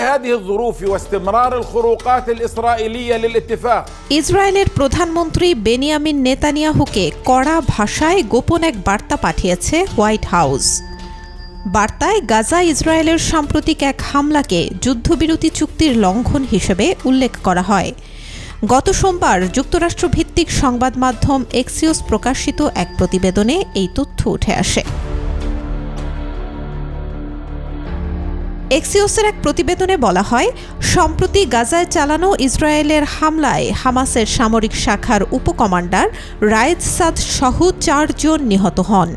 هذه الظروف واستمرار الخروقات الإسرائيلية للاتفاق ইসরায়েলের প্রধানমন্ত্রী বেনিয়ামিন নেতানিয়াহুকে কড়া ভাষায় গোপন এক বার্তা পাঠিয়েছে হোয়াইট হাউস। বার্তায় গাজা ইসরায়েলের সাম্প্রতিক এক হামলাকে যুদ্ধবিরতি চুক্তির লঙ্ঘন হিসেবে উল্লেখ করা হয়। গত সোমবার যুক্তরাষ্ট্রভিত্তিক সংবাদ মাধ্যম এক্সিওস প্রকাশিত এক প্রতিবেদনে এই তথ্য উঠে আসে। এক্সিওসের এক প্রতিবেদনে বলা হয়, সম্প্রতি গাজায় চালানো ইসরায়েলের হামলায় হামাসের সামরিক শাখার উপকমান্ডার রায়েদ সাদ সহ 4 জন নিহত হন।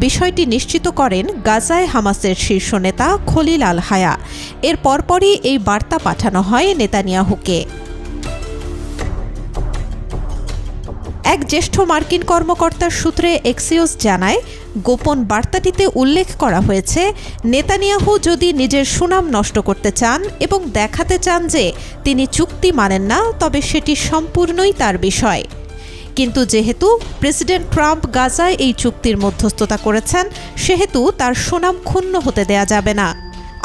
বিষয়টি নিশ্চিত করেন গাজায় হামাসের শীর্ষ নেতা খলিল আল হায়া। এর পরপরই এই বার্তা পাঠানো হয় নেতানিয়াহুকে। এক জ্যেষ্ঠ মার্কিন কর্মকর্তার সূত্রে এক্সিওস জানায়, গোপন বার্তাটিতে উল্লেখ করা হয়েছে, নেতানিয়াহু যদি নিজের সুনাম নষ্ট করতে চান এবং দেখাতে চান যে তিনি চুক্তি মানেন না, তবে সেটি সম্পূর্ণই তার বিষয়। কিন্তু যেহেতু প্রেসিডেন্ট ট্রাম্প গাজায় এই চুক্তির মধ্যস্থতা করেছেন, সেহেতু তার সুনাম ক্ষুণ্ণ হতে দেয়া যাবে না।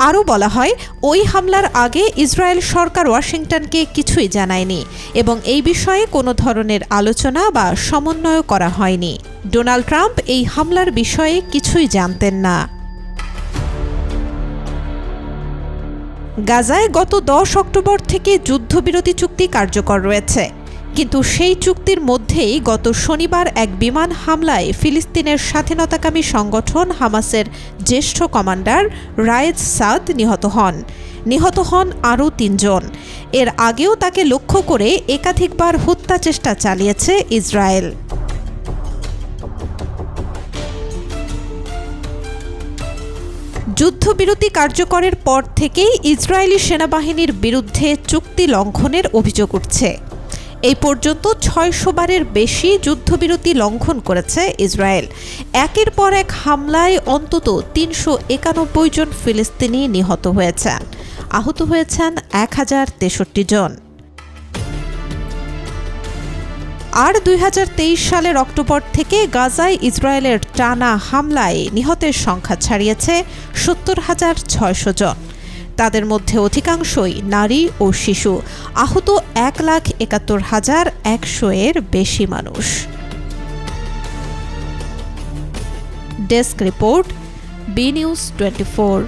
আরও বলা হয়, ওই হামলার আগে ইসরায়েল সরকার ওয়াশিংটনকে কিছুই জানায়নি এবং এই বিষয়ে কোনো ধরনের আলোচনা বা সমন্বয় করা হয়নি। ডোনাল্ড ট্রাম্প এই হামলার বিষয়ে কিছুই জানতেন না। গাজায় গত 10 অক্টোবর থেকে যুদ্ধবিরতি চুক্তি কার্যকর রয়েছে, কিন্তু সেই চুক্তির মধ্যেই গত শনিবার এক বিমান হামলায় ফিলিস্তিনের স্বাধীনতাকামী সংগঠন হামাসের জ্যেষ্ঠ কমান্ডার রায়েদ সাদ নিহত হন আরও 3 জন। এর আগেও তাকে লক্ষ্য করে একাধিকবার হত্যা চেষ্টা চালিয়েছে ইসরায়েল। যুদ্ধবিরতি কার্যকরের পর থেকেই ইসরায়েলি সেনাবাহিনীর বিরুদ্ধে চুক্তি লঙ্ঘনের অভিযোগ উঠছে। এই পর্যন্ত 600 বারের বেশি যুদ্ধবিরতি লঙ্ঘন করেছে ইসরায়েল। একের পর এক হামলায় অন্তত 391 জন ফিলিস্তিনি নিহত হয়েছেন, আহত হয়েছেন 1063 জন। আর 2023 সালের অক্টোবর থেকে গাজায় ইসরায়েলের টানা হামলায় নিহতের সংখ্যা ছাড়িয়েছে 70,600 জন। তাদের মধ্যে অধিকাংশই নারী ও শিশু। আহত 1,71,100 এর বেশি মানুষ। Desk report, B news 24।